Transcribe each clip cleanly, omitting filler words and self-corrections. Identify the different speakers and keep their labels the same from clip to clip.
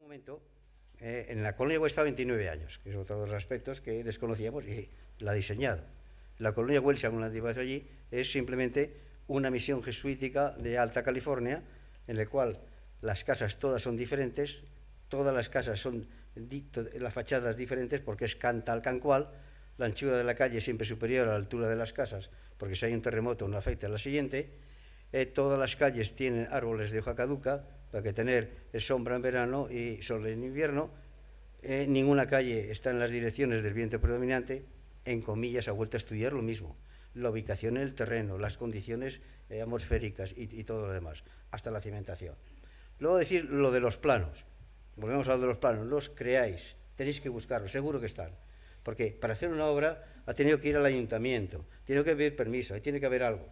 Speaker 1: momento, en la colonia Güell está 29 años, que es otro de los aspectos que desconocíamos y la ha diseñado. La colonia Güell, según la antigüedad allí, es simplemente una misión jesuítica de Alta California, en la cual las casas todas son diferentes, todas las casas son las fachadas diferentes porque es tal cual, la anchura de la calle siempre superior a la altura de las casas, porque si hay un terremoto no afecta a la siguiente. Todas las calles tienen árboles de hoja caduca para que tener sombra en verano y sol en invierno. Ninguna calle está en las direcciones del viento predominante. En comillas, ha vuelto a estudiar lo mismo: la ubicación en el terreno, las condiciones atmosféricas y todo lo demás, hasta la cimentación. Luego decir lo de los planos. Volvemos a lo de los planos. Los creáis, tenéis que buscarlos, seguro que están. Porque para hacer una obra ha tenido que ir al ayuntamiento, tiene que haber permiso, ahí tiene que haber algo.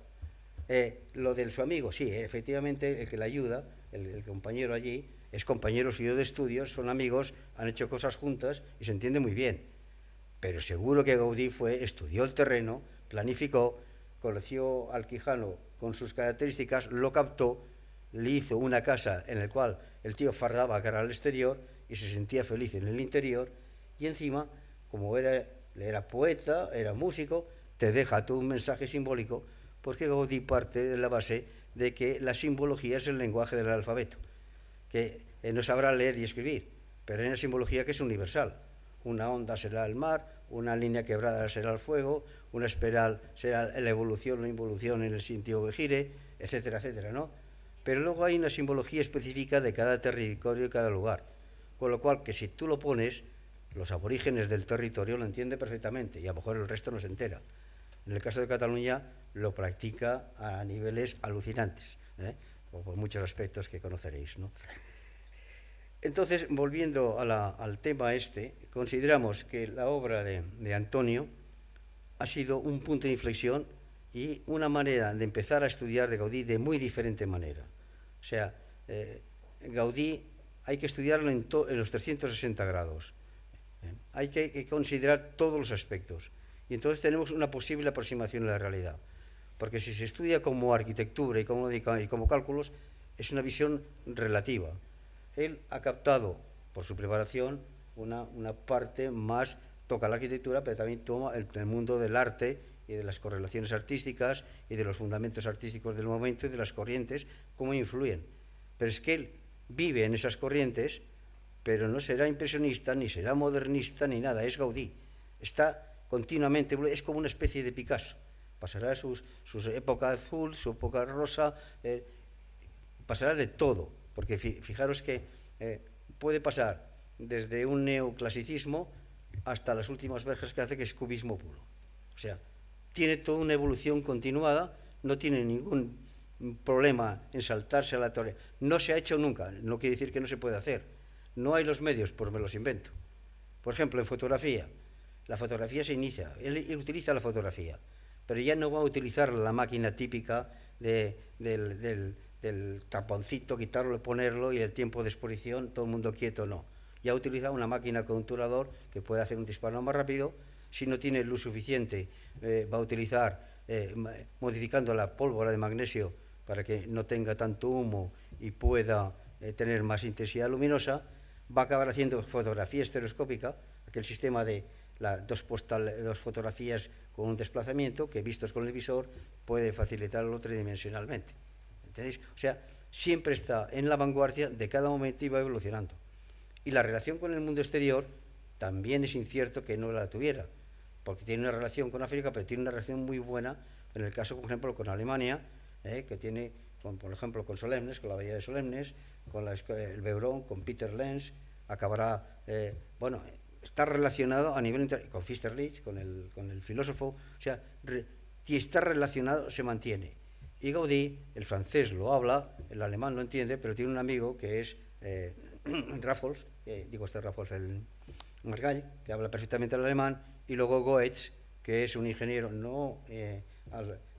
Speaker 1: Lo de su amigo, sí, efectivamente, el que le ayuda, el compañero allí, es compañero suyo de estudios, son amigos, han hecho cosas juntas y se entiende muy bien. Pero seguro que Gaudí estudió el terreno, planificó, conoció al Quijano con sus características, lo captó, le hizo una casa en la cual el tío fardaba cara al exterior y se sentía feliz en el interior, y encima, como era poeta, era músico, te deja todo un mensaje simbólico, porque Gaudí parte de la base de que la simbología es el lenguaje del alfabeto, que no sabrá leer y escribir, pero hay una simbología que es universal. Una onda será el mar, una línea quebrada será el fuego, una espiral será la evolución o involución en el sentido que gire, etcétera, etcétera, ¿no? Pero luego hay una simbología específica de cada territorio y cada lugar, con lo cual que si tú lo pones, los aborígenes del territorio lo entienden perfectamente y a lo mejor el resto no se entera. En el caso de Cataluña lo practica a niveles alucinantes, por muchos aspectos que conoceréis, ¿no? Entonces, volviendo al tema consideramos que la obra de Antonio ha sido un punto de inflexión y una manera de empezar a estudiar de Gaudí de muy diferente manera. O sea, Gaudí hay que estudiarlo en los 360 grados. Hay que considerar todos los aspectos. Y entonces tenemos una posible aproximación a la realidad. Porque si se estudia como arquitectura y como cálculos, es una visión relativa. Él ha captado, por su preparación, una parte más, toca la arquitectura, pero también toma el mundo del arte y de las correlaciones artísticas y de los fundamentos artísticos del momento y de las corrientes, cómo influyen. Pero es que él vive en esas corrientes, pero no será impresionista, ni será modernista, ni nada, es Gaudí. Está continuamente, es como una especie de Picasso. Pasará su época azul, su época rosa, pasará de todo, porque fijaros que puede pasar desde un neoclasicismo hasta las últimas verjas que hace, que es cubismo puro. O sea, tiene toda una evolución continuada, no tiene ningún problema en saltarse a la teoría. No se ha hecho nunca, no quiere decir que no se puede hacer. No hay los medios, pues me los invento. Por ejemplo, en fotografía, la fotografía se inicia, él utiliza la fotografía, pero ya no va a utilizar la máquina típica del taponcito, quitarlo, ponerlo y el tiempo de exposición, todo el mundo quieto, no. Ya utiliza una máquina con un turador que puede hacer un disparo más rápido. Si no tiene luz suficiente, va a utilizar, modificando la pólvora de magnesio para que no tenga tanto humo y pueda tener más intensidad luminosa. Va a acabar haciendo fotografía estereoscópica, aquel sistema de dos fotografías con un desplazamiento que, vistos con el visor, puede facilitarlo tridimensionalmente. ¿Entendéis? O sea, siempre está en la vanguardia de cada momento y va evolucionando. Y la relación con el mundo exterior también es incierto que no la tuviera, porque tiene una relación con África, pero tiene una relación muy buena, en el caso, por ejemplo, con Alemania, que tiene, por ejemplo, con Solemnes, con la Bahía de Solemnes, con el Beurón, con Peter Lenz, acabará, está relacionado a nivel con Fisterlich, con el filósofo, o sea, si está relacionado, se mantiene. Y Gaudí, el francés lo habla, el alemán lo entiende, pero tiene un amigo que es Raffles, Raffles, el Margall, que habla perfectamente el alemán, y luego Goetz, que es un ingeniero no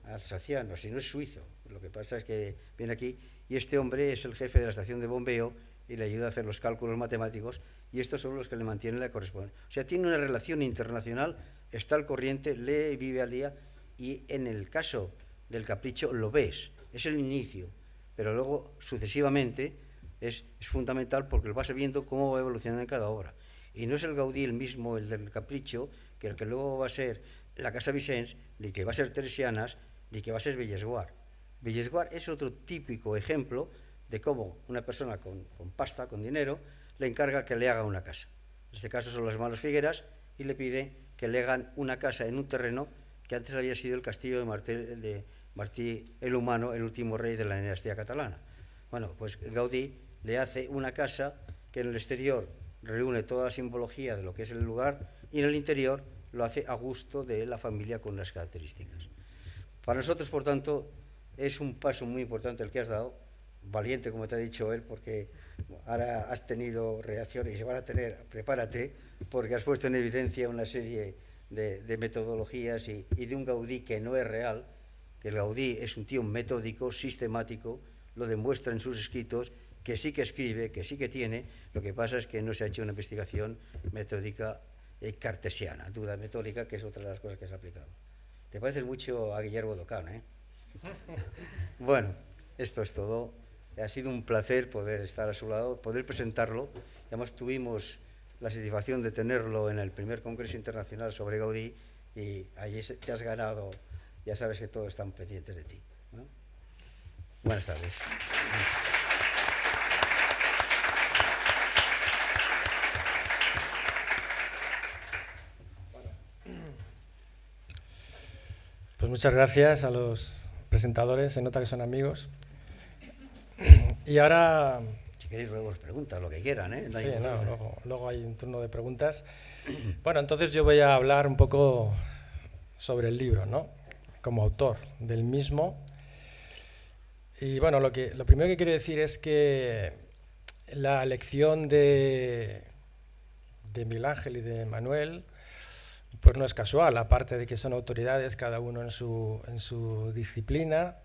Speaker 1: alsaciano, sino es suizo. Lo que pasa es que viene aquí, y este hombre es el jefe de la estación de bombeo y le ayuda a hacer los cálculos matemáticos, y estos son los que le mantienen la correspondencia. O sea, tiene una relación internacional, está al corriente, lee y vive al día, y en el caso del Capricho lo ves, es el inicio, pero luego sucesivamente es fundamental porque vas viendo cómo va evolucionando en cada obra. Y no es el Gaudí el mismo, el del Capricho, que el que luego va a ser la Casa Vicens, ni que va a ser Teresianas, ni que va a ser Bellesguard. Bellesguard es otro típico ejemplo de cómo una persona con pasta, con dinero, le encarga que le haga una casa. En este caso son las Manos Figueras y le pide que le hagan una casa en un terreno que antes había sido el castillo de Martí el Humano, el último rey de la dinastía catalana. Bueno, pues Gaudí le hace una casa que en el exterior reúne toda la simbología de lo que es el lugar y en el interior lo hace a gusto de la familia con unas características. Para nosotros, por tanto, es un paso muy importante el que has dado, valiente, como te ha dicho él, porque ahora has tenido reacciones y se van a tener, prepárate, porque has puesto en evidencia una serie de metodologías y de un Gaudí que no es real, que el Gaudí es un tío metódico, sistemático, lo demuestra en sus escritos, que sí que escribe, que sí que tiene, lo que pasa es que no se ha hecho una investigación metódica cartesiana, duda metódica, que es otra de las cosas que se ha aplicado. Te pareces mucho a Guillermo Docán, ¿eh? Bueno, esto es todo. Ha sido un placer poder estar a su lado, poder presentarlo. Además tuvimos la satisfacción de tenerlo en el primer Congreso Internacional sobre Gaudí y allí te has ganado, ya sabes que todos están pendientes de ti, ¿no? Buenas tardes.
Speaker 2: Pues muchas gracias a los presentadores, se nota que son amigos. Y ahora...
Speaker 1: Si queréis luego os preguntas, lo que quieran, ¿eh?
Speaker 2: Sí, luego hay un turno de preguntas. Bueno, entonces yo voy a hablar un poco sobre el libro, ¿no? Como autor del mismo. Y bueno, lo primero que quiero decir es que la elección de Miguel Ángel y de Manuel pues no es casual, aparte de que son autoridades cada uno en su disciplina,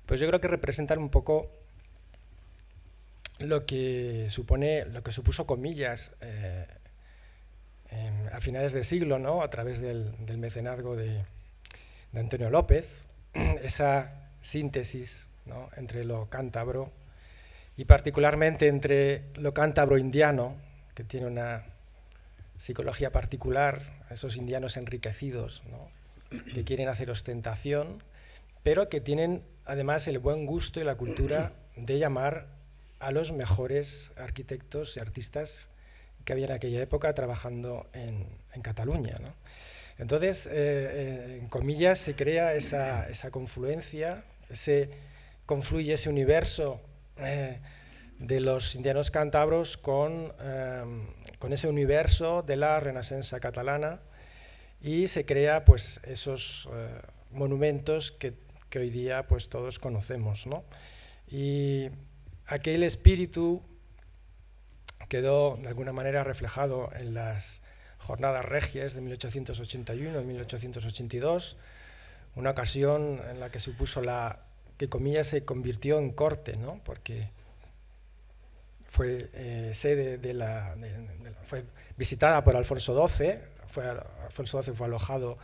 Speaker 2: pues yo creo que representan un poco lo que supuso Comillas a finales de siglo, ¿no? A través del mecenazgo de Antonio López, esa síntesis, ¿no? Entre lo cántabro y particularmente entre lo cántabro indiano, que tiene una psicología particular, esos indianos enriquecidos, ¿no? Que quieren hacer ostentación, pero que tienen además el buen gusto y la cultura de llamar a los mejores arquitectos y artistas que había en aquella época trabajando en Cataluña, ¿no? Entonces, en Comillas se crea esa confluencia, confluye ese universo de los indianos cántabros con ese universo de la Renacença catalana y se crea pues esos monumentos que hoy día pues todos conocemos, ¿no? Y aquel espíritu quedó de alguna manera reflejado en las Jornadas Regias de 1881 y 1882, una ocasión en la que supuso que Comillas se convirtió en corte, ¿no? Porque fue sede fue visitada por Alfonso XII, Alfonso XII fue alojado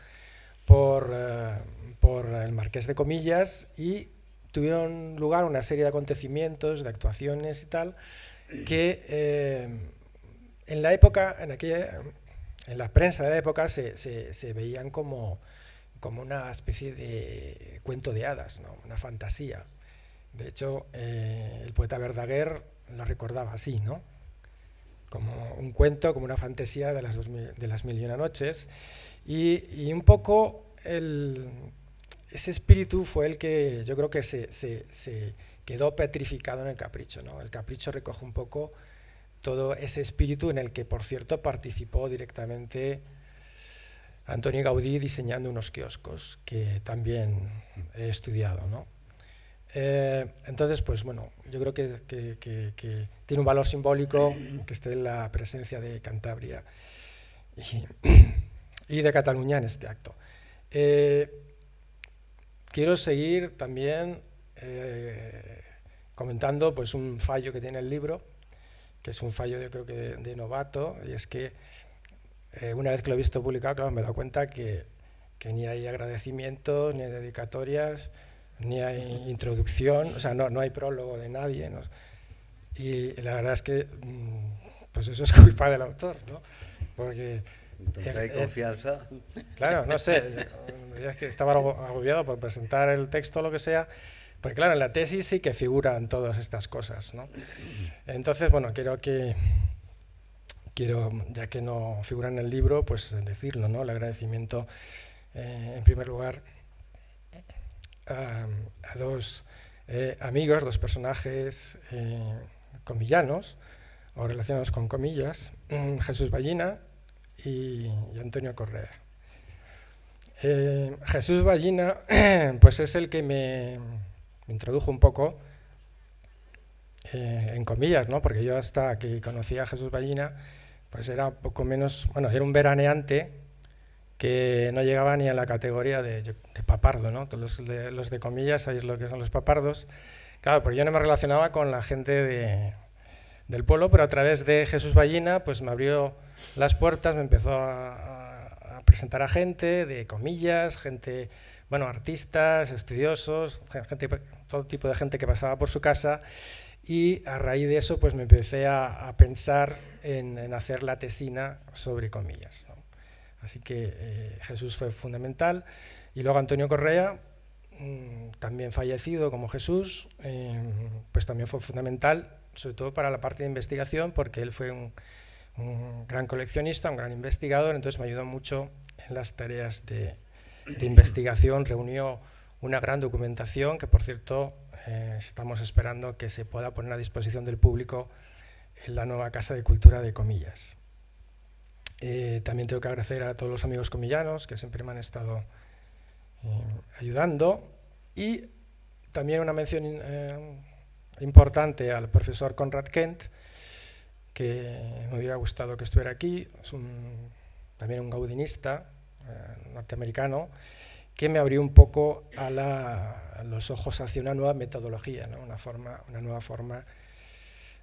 Speaker 2: por el Marqués de Comillas y tuvieron lugar una serie de acontecimientos, de actuaciones y tal, que en la época, en la prensa de la época se veían como una especie de cuento de hadas, ¿no? Una fantasía. De hecho, el poeta Verdaguer lo recordaba así, ¿no? Como un cuento, como una fantasía de las mil y una noches. Y un poco ese espíritu fue el que yo creo que se quedó petrificado en el Capricho, ¿no? El Capricho recoge un poco todo ese espíritu en el que, por cierto, participó directamente Antoni Gaudí diseñando unos kioscos que también he estudiado, ¿no? Entonces, pues bueno, yo creo que tiene un valor simbólico que esté en la presencia de Cantabria y de Cataluña en este acto. Quiero seguir también comentando pues, un fallo que tiene el libro, que es un fallo yo creo que de novato, y es que una vez que lo he visto publicado, claro, me he dado cuenta que ni hay agradecimientos, ni hay dedicatorias, ni hay introducción, o sea, no hay prólogo de nadie, ¿no? Y la verdad es que pues eso es culpa del autor, ¿no? Porque
Speaker 1: Entonces hay confianza.
Speaker 2: claro, no sé, es que estaba agobiado por presentar el texto o lo que sea, porque claro, en la tesis sí que figuran todas estas cosas, ¿no? Entonces, bueno, quiero, ya que no figura en el libro, pues decirlo, ¿no? El agradecimiento, en primer lugar, a dos amigos, dos personajes comillanos, o relacionados con comillas, Jesús Ballina y Antonio Correa. Jesús Ballina pues es el que me introdujo un poco en comillas, ¿no? Porque yo hasta que conocí a Jesús Ballina pues era poco menos, bueno, era un veraneante que no llegaba ni a la categoría de papardo, ¿no? Todos los de comillas, sabéis lo que son los papardos. Claro, pero yo no me relacionaba con la gente del pueblo, pero a través de Jesús Ballina pues me abrió las puertas, me empezó a presentar a gente de comillas, gente, bueno, artistas, estudiosos, gente, todo tipo de gente que pasaba por su casa, y a raíz de eso pues me empecé a pensar en hacer la tesina sobre comillas, ¿no? Así que Jesús fue fundamental, y luego Antonio Correa, también fallecido como Jesús, pues también fue fundamental, sobre todo para la parte de investigación, porque él fue un gran coleccionista, un gran investigador, entonces me ayudó mucho en las tareas de investigación, reunió una gran documentación que, por cierto, estamos esperando que se pueda poner a disposición del público en la nueva Casa de Cultura de Comillas. También tengo que agradecer a todos los amigos comillanos que siempre me han estado ayudando, y también una mención importante al profesor Conrad Kent, que me hubiera gustado que estuviera aquí, es también un gaudinista norteamericano, que me abrió un poco a los ojos hacia una nueva metodología, ¿no? Una nueva forma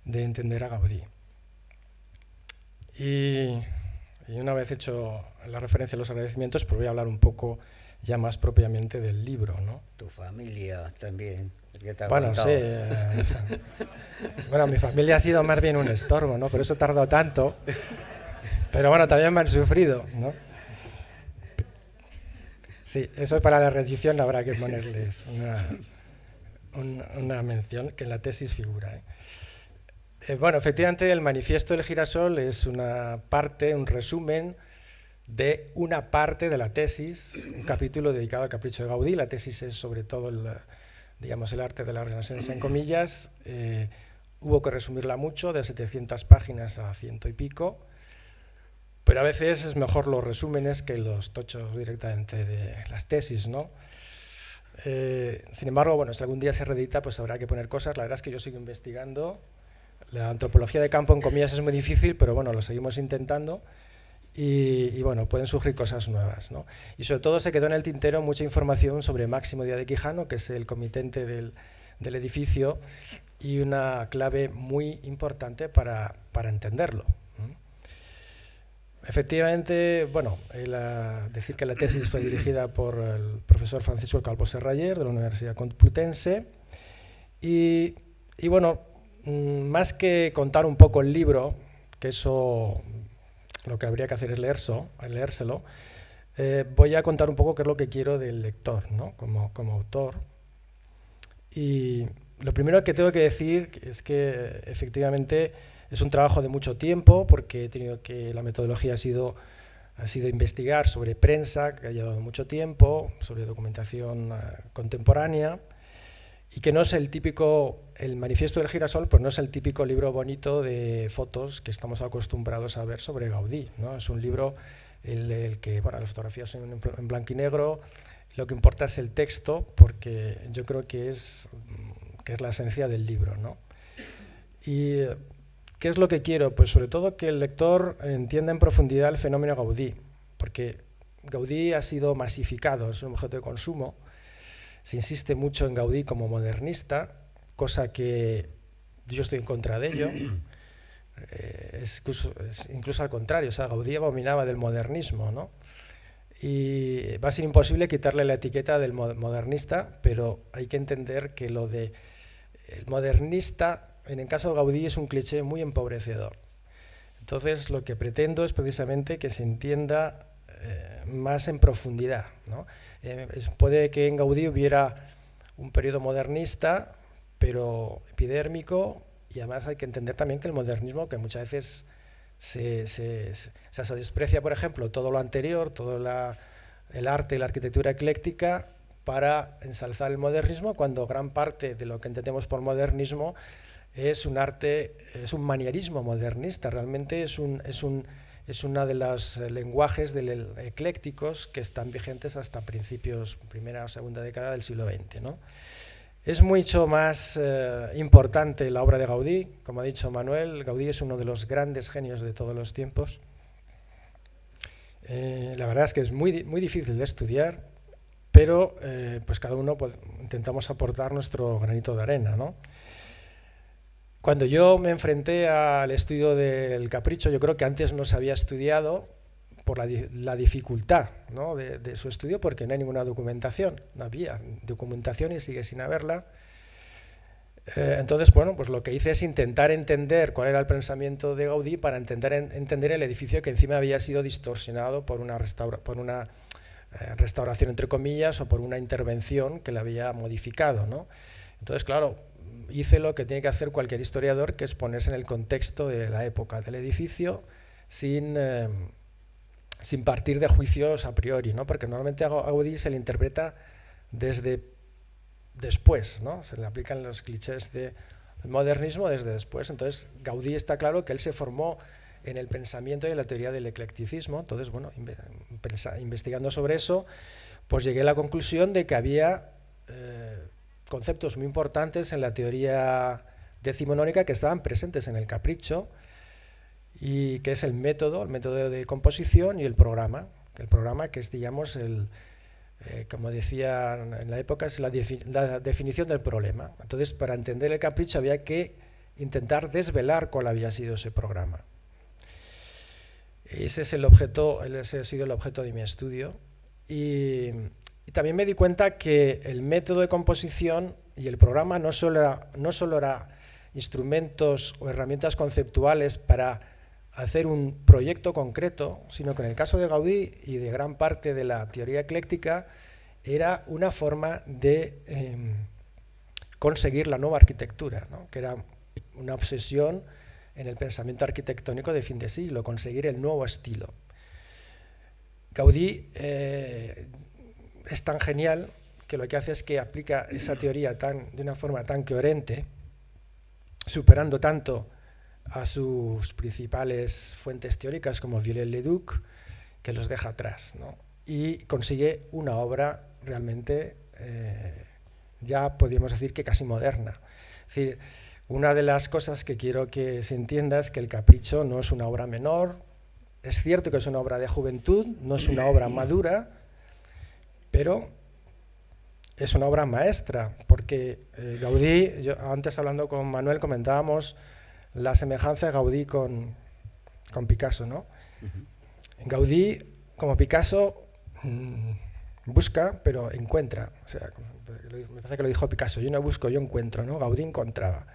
Speaker 2: de entender a Gaudí. Y una vez hecho la referencia a los agradecimientos, pues voy a hablar un poco ya más propiamente del libro, ¿no?
Speaker 1: Tu familia también.
Speaker 2: Bueno, sí. Bueno, mi familia ha sido más bien un estorbo, ¿no? Por eso tardó tanto. Pero bueno, también me han sufrido, ¿no? Sí, eso para la reedición habrá que ponerles una mención que en la tesis figura, ¿eh? Bueno, efectivamente el Manifiesto del Girasol es una parte, un resumen de una parte de la tesis, un capítulo dedicado al capricho de Gaudí. La tesis es sobre todo el arte de la Renacencia en comillas. Hubo que resumirla mucho, de 700 páginas a 100 y pico, pero a veces es mejor los resúmenes que los tochos directamente de las tesis, ¿no? Sin embargo, bueno, si algún día se reedita, pues habrá que poner cosas. La verdad es que yo sigo investigando. La antropología de campo en comillas es muy difícil, pero bueno, lo seguimos intentando. Y bueno, pueden surgir cosas nuevas, ¿no? Y sobre todo se quedó en el tintero mucha información sobre Máximo Díaz de Quijano, que es el comitente del edificio, y una clave muy importante para entenderlo. Efectivamente, bueno, decir que la tesis fue dirigida por el profesor Francisco Calvo Serraller, de la Universidad Complutense, y bueno, más que contar un poco el libro, que eso lo que habría que hacer es leérselo, voy a contar un poco qué es lo que quiero del lector, ¿no? como autor. Y lo primero que tengo que decir es que efectivamente es un trabajo de mucho tiempo, porque he tenido la metodología ha sido investigar sobre prensa, que ha llevado mucho tiempo, sobre documentación contemporánea, y que no es el Manifiesto del Girasol, pues no es el típico libro bonito de fotos que estamos acostumbrados a ver sobre Gaudí, ¿no? Es un libro el que, bueno, las fotografías son en blanco y negro, lo que importa es el texto, porque yo creo que es la esencia del libro, ¿no? Y ¿qué es lo que quiero? Pues sobre todo que el lector entienda en profundidad el fenómeno Gaudí, porque Gaudí ha sido masificado, es un objeto de consumo. Se insiste mucho en Gaudí como modernista, cosa que yo estoy en contra de ello. Es incluso al contrario, o sea, Gaudí abominaba del modernismo, ¿no? Y va a ser imposible quitarle la etiqueta del modernista, pero hay que entender que el modernista en el caso de Gaudí es un cliché muy empobrecedor. Entonces, lo que pretendo es precisamente que se entienda más en profundidad, ¿no? Puede que en Gaudí hubiera un periodo modernista, pero epidérmico, y además hay que entender también que el modernismo, que muchas veces se desprecia, por ejemplo, todo lo anterior, todo el arte y la arquitectura ecléctica, para ensalzar el modernismo, cuando gran parte de lo que entendemos por modernismo es un arte, es un manierismo modernista, realmente es uno de los lenguajes eclécticos que están vigentes hasta principios, primera o segunda década del siglo XX, ¿no? Es mucho más importante la obra de Gaudí, como ha dicho Manuel. Gaudí es uno de los grandes genios de todos los tiempos. La verdad es que es muy difícil de estudiar, pero pues cada uno intentamos aportar nuestro granito de arena, ¿no? Cuando yo me enfrenté al estudio del Capricho, yo creo que antes no se había estudiado por la dificultad, ¿no?, de su estudio, porque no hay ninguna documentación, no había documentación y sigue sin haberla. Entonces, bueno, pues lo que hice es intentar entender cuál era el pensamiento de Gaudí para entender el edificio, que encima había sido distorsionado por una restauración, entre comillas, o por una intervención que la había modificado, ¿no? Entonces, claro, hice lo que tiene que hacer cualquier historiador, que es ponerse en el contexto de la época del edificio sin partir de juicios a priori, ¿no? Porque normalmente a Gaudí se le interpreta desde después, ¿no? Se le aplican los clichés del modernismo desde después. Entonces, Gaudí está claro que él se formó en el pensamiento y en la teoría del eclecticismo. Entonces, bueno, investigando sobre eso, pues llegué a la conclusión de que había conceptos muy importantes en la teoría decimonónica que estaban presentes en el Capricho, y que es el método de composición y el programa que es, digamos, como decía en la época, es la definición del problema. Entonces, para entender el Capricho había que intentar desvelar cuál había sido ese programa. Ese ha sido el objeto de mi estudio, y también me di cuenta que el método de composición y el programa no solo era instrumentos o herramientas conceptuales para hacer un proyecto concreto, sino que en el caso de Gaudí y de gran parte de la teoría ecléctica era una forma de conseguir la nueva arquitectura, ¿no?, que era una obsesión en el pensamiento arquitectónico de fin de siglo, conseguir el nuevo estilo. Gaudí es tan genial que lo que hace es que aplica esa teoría de una forma tan coherente, superando tanto a sus principales fuentes teóricas como Viollet-le-Duc, que los deja atrás, ¿no? Y consigue una obra realmente, ya podríamos decir que casi moderna. Es decir, una de las cosas que quiero que se entienda es que el Capricho no es una obra menor. Es cierto que es una obra de juventud, no es una obra madura, pero es una obra maestra, porque Gaudí, antes hablando con Manuel comentábamos la semejanza de Gaudí con Picasso, ¿no? Gaudí, como Picasso, busca, pero encuentra. O sea, me parece que lo dijo Picasso: yo no busco, yo encuentro, ¿no? Gaudí encontraba.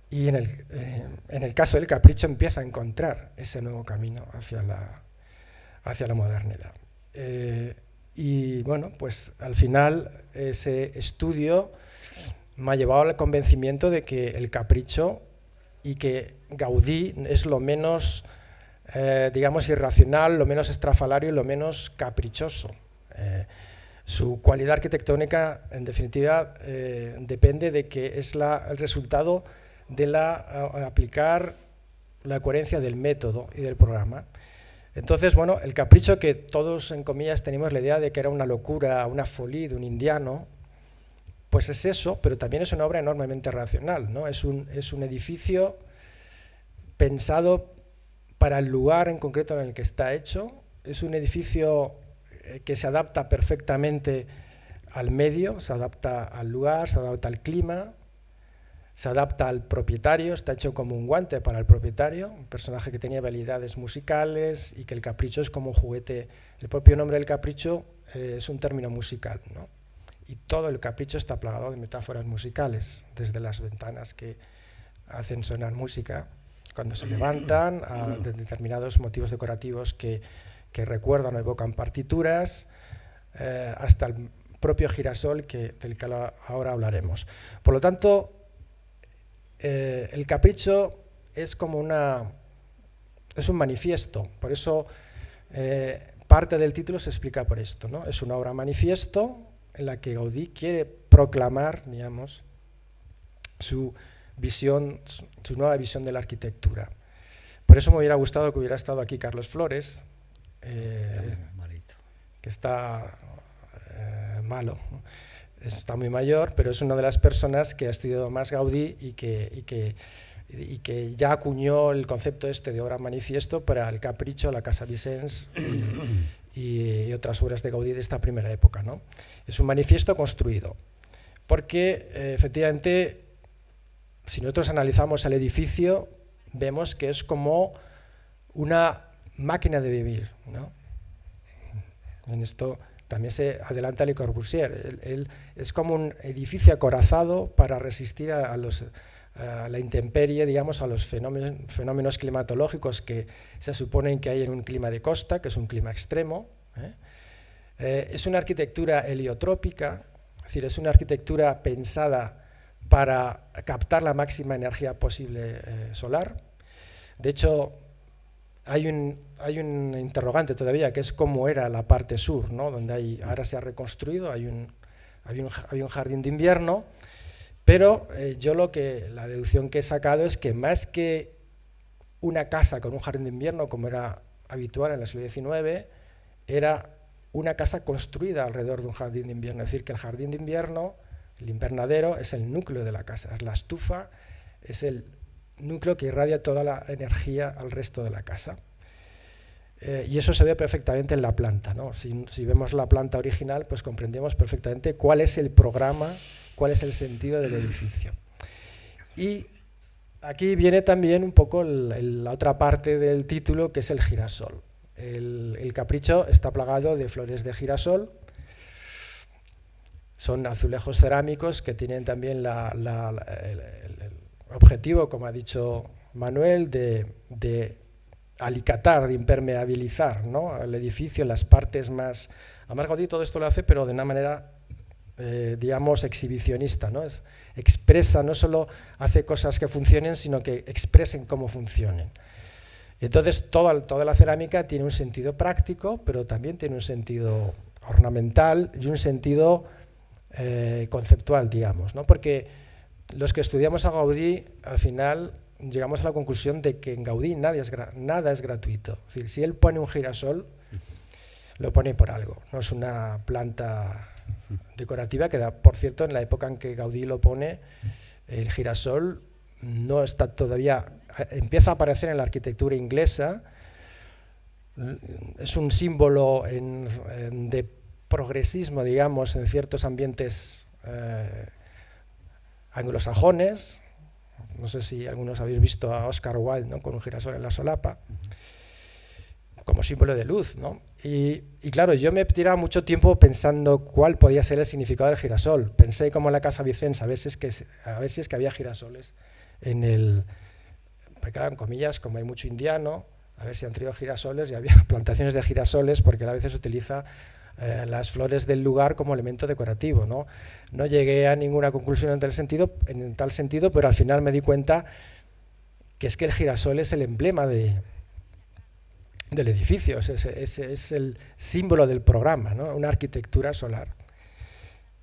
Speaker 2: Y en el caso del Capricho empieza a encontrar ese nuevo camino hacia la modernidad. Y bueno, pues al final ese estudio me ha llevado al convencimiento de que el Capricho y que Gaudí es lo menos, digamos, irracional, lo menos estrafalario y lo menos caprichoso. Su cualidad arquitectónica, en definitiva, depende de que es el resultado de aplicar la coherencia del método y del programa. Entonces, bueno, el Capricho, que todos, en comillas, tenemos la idea de que era una locura, una folie de un indiano, pues es eso, pero también es una obra enormemente racional, ¿no? Es un edificio pensado para el lugar en concreto en el que está hecho. Es un edificio que se adapta perfectamente al medio, se adapta al lugar, se adapta al clima, se adapta al propietario, está hecho como un guante para el propietario, un personaje que tenía habilidades musicales, y que el Capricho es como un juguete. El propio nombre del Capricho es un término musical, ¿no? Y todo el Capricho está plagado de metáforas musicales, desde las ventanas que hacen sonar música cuando se levantan, a determinados motivos decorativos que recuerdan o evocan partituras, hasta el propio girasol del que ahora hablaremos. Por lo tanto, el capricho es como es un manifiesto, por eso parte del título se explica por esto, ¿no? Es una obra manifiesto en la que Gaudí quiere proclamar, digamos, su nueva visión de la arquitectura. Por eso me hubiera gustado que hubiera estado aquí Carlos Flores, que está malo, está muy mayor, pero es una de las personas que ha estudiado más Gaudí y que ya acuñó el concepto de obra manifiesto para el Capricho, la Casa Vicens y otras obras de Gaudí de esta primera época, ¿no? Es un manifiesto construido, porque efectivamente, si nosotros analizamos el edificio, vemos que es como una máquina de vivir, ¿no? En esto también se adelanta Le Corbusier. Él es como un edificio acorazado para resistir a la intemperie, digamos, a los fenómenos climatológicos que se suponen que hay en un clima de costa, que es un clima extremo. Es una arquitectura heliotrópica, es decir, es una arquitectura pensada para captar la máxima energía posible solar. De hecho, hay un interrogante todavía, que es cómo era la parte sur, ¿no? Donde ahora se ha reconstruido, hay un jardín de invierno, pero la deducción que he sacado es que más que una casa con un jardín de invierno, como era habitual en el siglo XIX, era una casa construida alrededor de un jardín de invierno. Es decir, que el jardín de invierno, el invernadero, es el núcleo de la casa, es la estufa, es el núcleo que irradia toda la energía al resto de la casa. Y eso se ve perfectamente en la planta, ¿no? Si vemos la planta original, pues comprendemos perfectamente cuál es el programa, cuál es el sentido del edificio. Y aquí viene también un poco la otra parte del título, que es el girasol. El Capricho está plagado de flores de girasol. Son azulejos cerámicos que tienen también el objetivo, como ha dicho Manuel, de alicatar, de impermeabilizar, ¿no?, el edificio, las partes más... Además, Gaudí todo esto lo hace, pero de una manera, digamos, exhibicionista, ¿no? Expresa, no solo hace cosas que funcionen, sino que expresen cómo funcionen. Entonces, toda la cerámica tiene un sentido práctico, pero también tiene un sentido ornamental y un sentido conceptual, digamos, ¿no? Porque los que estudiamos a Gaudí, al final llegamos a la conclusión de que en Gaudí nada es gratuito. Es decir, si él pone un girasol, lo pone por algo. No es una planta decorativa que, por cierto, en la época en que Gaudí lo pone, el girasol no está todavía, empieza a aparecer en la arquitectura inglesa. Es un símbolo de progresismo, digamos, en ciertos ambientes anglosajones. No sé si algunos habéis visto a Oscar Wilde, ¿no?, con un girasol en la solapa, como símbolo de luz, ¿no? Y claro, yo me he tirado mucho tiempo pensando cuál podía ser el significado del girasol. Pensé como en la Casa Vicens, a ver si es que había girasoles en el... Porque claro, en comillas, como hay mucho indiano, a ver si han traído girasoles, y había plantaciones de girasoles, porque a veces se utiliza las flores del lugar como elemento decorativo, ¿no? No llegué a ninguna conclusión en tal sentido, pero al final me di cuenta que es que el girasol es el emblema del edificio, es el símbolo del programa, ¿no? Una arquitectura solar.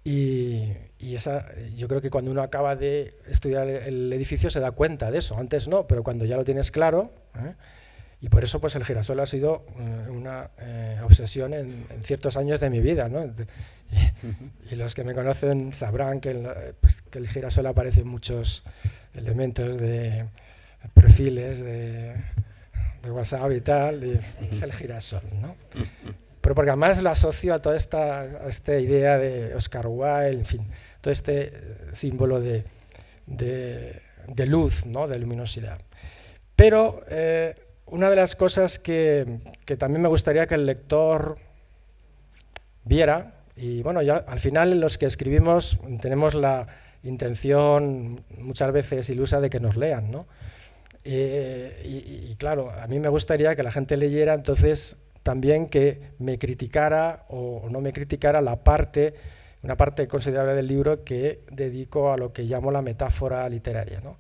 Speaker 2: Y yo creo que cuando uno acaba de estudiar el edificio se da cuenta de eso. Antes no, pero cuando ya lo tienes claro, y por eso pues el girasol ha sido una obsesión en ciertos años de mi vida, ¿no? Y los que me conocen sabrán que el girasol aparece en muchos elementos de perfiles de WhatsApp y tal, y es el girasol, ¿no? Pero porque además lo asocio a toda esta idea de Oscar Wilde, en fin, todo este símbolo de luz, ¿no?, de luminosidad. Pero una de las cosas que también me gustaría que el lector viera, y bueno, ya al final los que escribimos tenemos intención muchas veces ilusa de que nos lean, ¿no? Y claro, a mí me gustaría que la gente leyera, entonces también que me criticara o no me criticara una parte considerable del libro que dedico a lo que llamo la metáfora literaria, ¿no?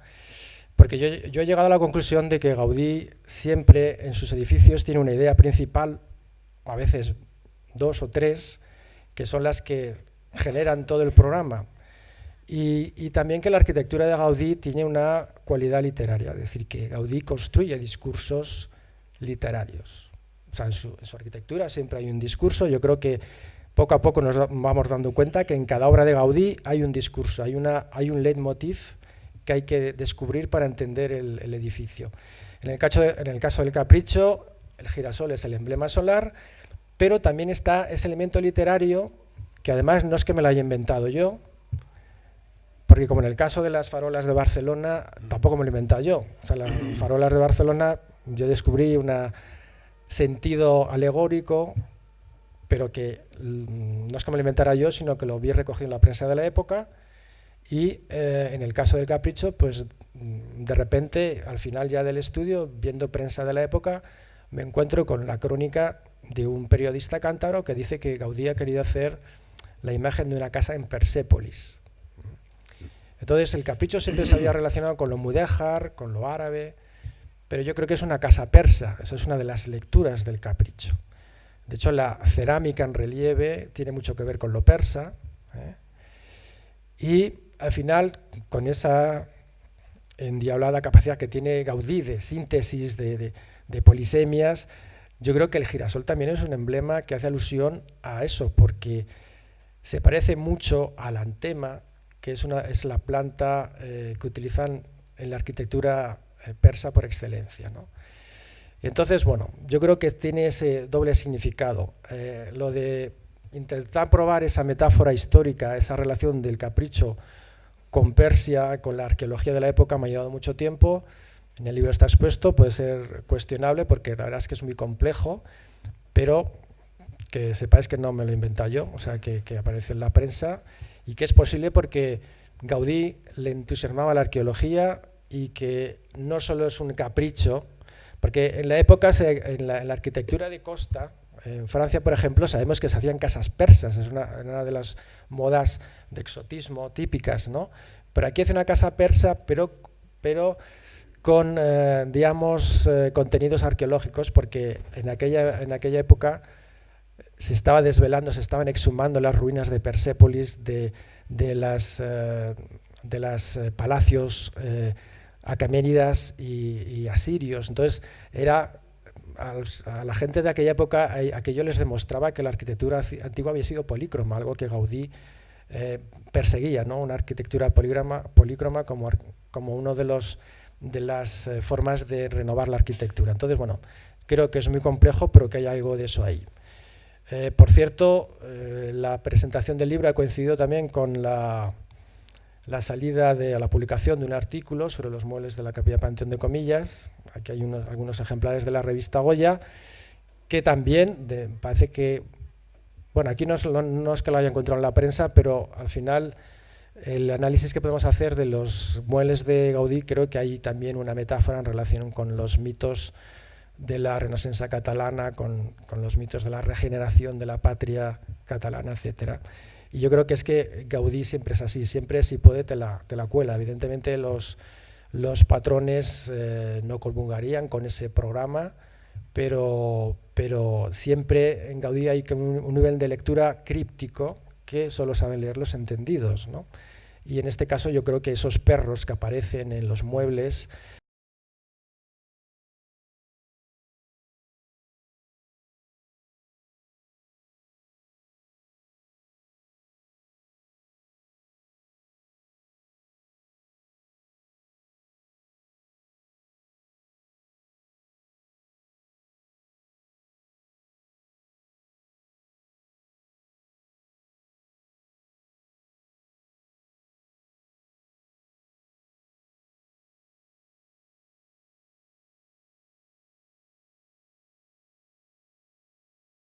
Speaker 2: Porque yo he llegado a la conclusión de que Gaudí siempre en sus edificios tiene una idea principal, o a veces 2 o 3, que son las que generan todo el programa. Y también que la arquitectura de Gaudí tiene una cualidad literaria, es decir, que Gaudí construye discursos literarios. O sea, en su arquitectura siempre hay un discurso. Yo creo que poco a poco nos vamos dando cuenta que en cada obra de Gaudí hay un discurso, hay un leitmotiv que hay que descubrir para entender el edificio. En el caso del Capricho, el girasol es el emblema solar, pero también está ese elemento literario que además no es que me lo haya inventado yo, porque como en el caso de las farolas de Barcelona, tampoco me lo he inventado yo. O sea, las farolas de Barcelona, yo descubrí un sentido alegórico, pero que no es que me lo inventara yo, sino que lo vi recogido en la prensa de la época. Y en el caso del Capricho, pues de repente, al final ya del estudio, viendo prensa de la época, me encuentro con la crónica de un periodista cántabro que dice que Gaudí ha querido hacer la imagen de una casa en Persépolis. Entonces el Capricho siempre se había relacionado con lo mudéjar, con lo árabe, pero yo creo que es una casa persa, eso es una de las lecturas del Capricho. De hecho, la cerámica en relieve tiene mucho que ver con lo persa, y al final, con esa endiablada capacidad que tiene Gaudí de síntesis, de polisemias, yo creo que el girasol también es un emblema que hace alusión a eso, porque se parece mucho al antema, que es la planta que utilizan en la arquitectura persa por excelencia, ¿no? Y entonces, bueno, yo creo que tiene ese doble significado. Lo de intentar probar esa metáfora histórica, esa relación del Capricho con Persia, con la arqueología de la época, me ha llevado mucho tiempo. En el libro está expuesto, puede ser cuestionable porque la verdad es que es muy complejo, pero que sepáis que no me lo he inventado yo, o sea, que apareció en la prensa y que es posible porque Gaudí le entusiasmaba la arqueología y que no solo es un capricho, porque en la época, en la arquitectura de costa, en Francia, por ejemplo, sabemos que se hacían casas persas, es una de las modas de exotismo típicas, ¿no? Pero aquí hace una casa persa, pero con, digamos, contenidos arqueológicos, porque en aquella época se estaba desvelando, se estaban exhumando las ruinas de Persépolis, de las palacios acaménidas y asirios. Entonces, a la gente de aquella época, aquello les demostraba que la arquitectura antigua había sido polícroma, algo que Gaudí perseguía, ¿no? Una arquitectura polícroma como uno de las formas de renovar la arquitectura. Entonces, bueno, creo que es muy complejo, pero que hay algo de eso ahí. Por cierto, la presentación del libro ha coincidido también con la salida a la publicación de un artículo sobre los muebles de la Capilla Panteón de Comillas. Aquí hay algunos ejemplares de la revista Goya, que también parece que, bueno, aquí no es que lo haya encontrado en la prensa, pero al final el análisis que podemos hacer de los muebles de Gaudí, creo que hay también una metáfora en relación con los mitos de la Renacença catalana, con los mitos de la regeneración de la patria catalana, etcétera. Y yo creo que es que Gaudí siempre es así, siempre si puede te la cuela. Evidentemente los patrones no comulgarían con ese programa, pero siempre en Gaudí hay un nivel de lectura críptico que solo saben leer los entendidos, ¿no? Y en este caso yo creo que esos perros que aparecen en los muebles